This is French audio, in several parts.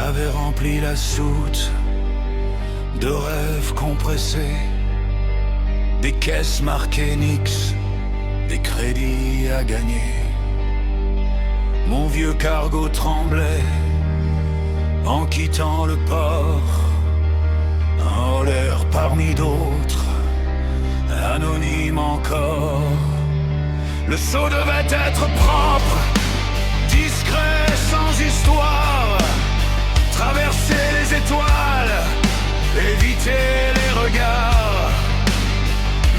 J'avais rempli la soute de rêves compressés, des caisses marquées Nix, des crédits à gagner. Mon vieux cargo tremblait en quittant le port, en l'air parmi d'autres, anonyme encore. Le saut devait être propre, discret, sans histoire, traverser les étoiles, éviter les regards.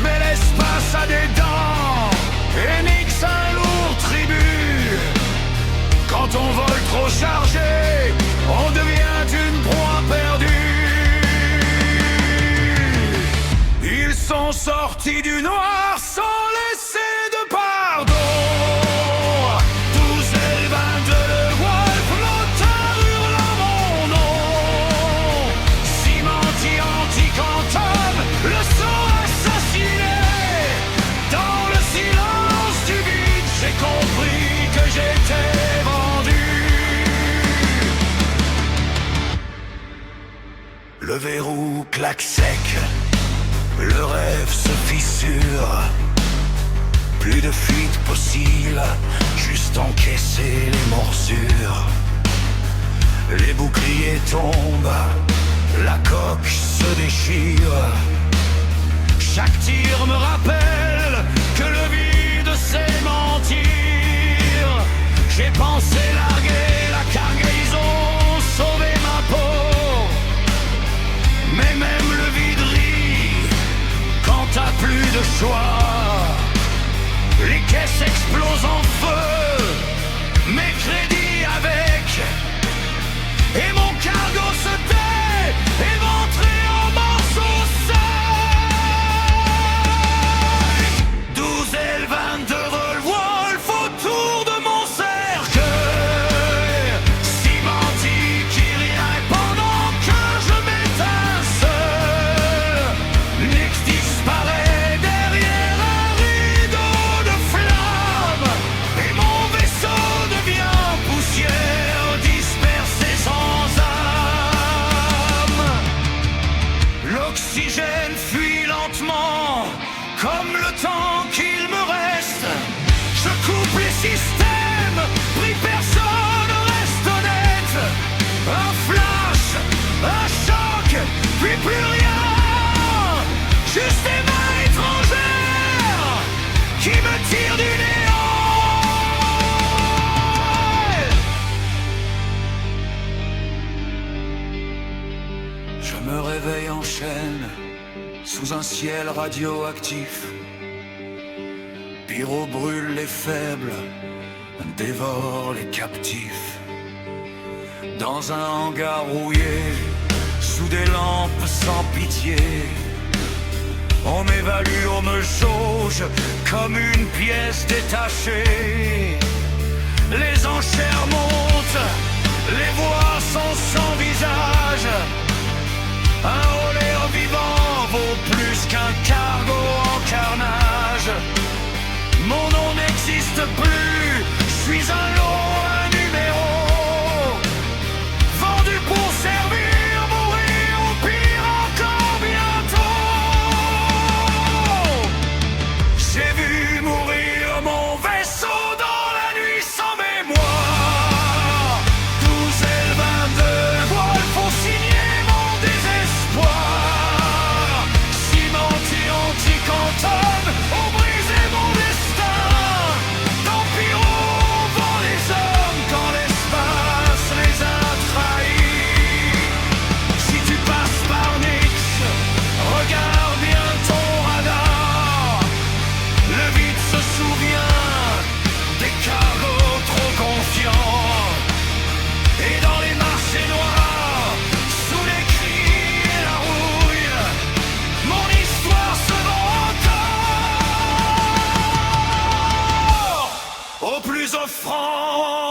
Mais l'espace a des dents et nixe un lourd tribut. Quand on vole trop chargé, on devient une proie perdue. Ils sont sortis du noir sans laisser de pardon. 12 et 22 de Wolf, l'auteur hurlant mon nom. Cimenti anti-quantum, le sang assassiné. Dans le silence du vide, j'ai compris que j'étais vendu. Le verrou claque sec, le rêve se fissure. Plus de fuite possible, juste encaisser les morsures. Les boucliers tombent, la coque se déchire. Chaque tir me rappelle que le vide c'est mentir. J'ai pensé larguer la cargaison, sauver ma peau. Mais même le vide rit quand t'as plus de choix. Les caisses explosent en feu, mes crédits avec. Et mon cargo se tait, éventré en morceaux secs. 12 et le 22 vol Wolf autour de mon cercueil. Cimenti qui rien pendant que je m'éteins seul. Nix disparaît derrière un rideau de flammes. Et mon vaisseau devient poussière dispersée sans âme. L'oxygène fuit lentement, comme le temps qu'il me reste. Je coupe les systèmes, plus personne reste honnête. Un flash, un choc, puis plus rien. Juste des mains étrangères qui me tirent du néant. Je me réveille en chaîne, sous un ciel radioactif. Pyro brûle les faibles, dévore les captifs. Dans un hangar rouillé, sous des lampes sans pitié, on m'évalue, on me jauge comme une pièce détachée. Les enchères montent, les voix sont sans visage. Un haut l'air vivant vaut plus qu'un cargo en carnage. Mon nom n'existe plus, je suis un lot, un numéro. Vendu pour servir, mourir ou pire encore bientôt. J'ai vu mourir mon vaisseau dans la nuit sans mémoire. 12 et le 22 Wolf ont signé mon désespoir. Cimenti anti-quantum ont brisé mon destin. Tant pis au vent les hommes quand l'espace les a trahis. Si tu passes par Nix, regarde bien ton radar. Le vide se souvient des cargos trop confiants. Et dans les marchés noirs, sous les cris et la rouille, mon histoire se vend encore au plus offrant.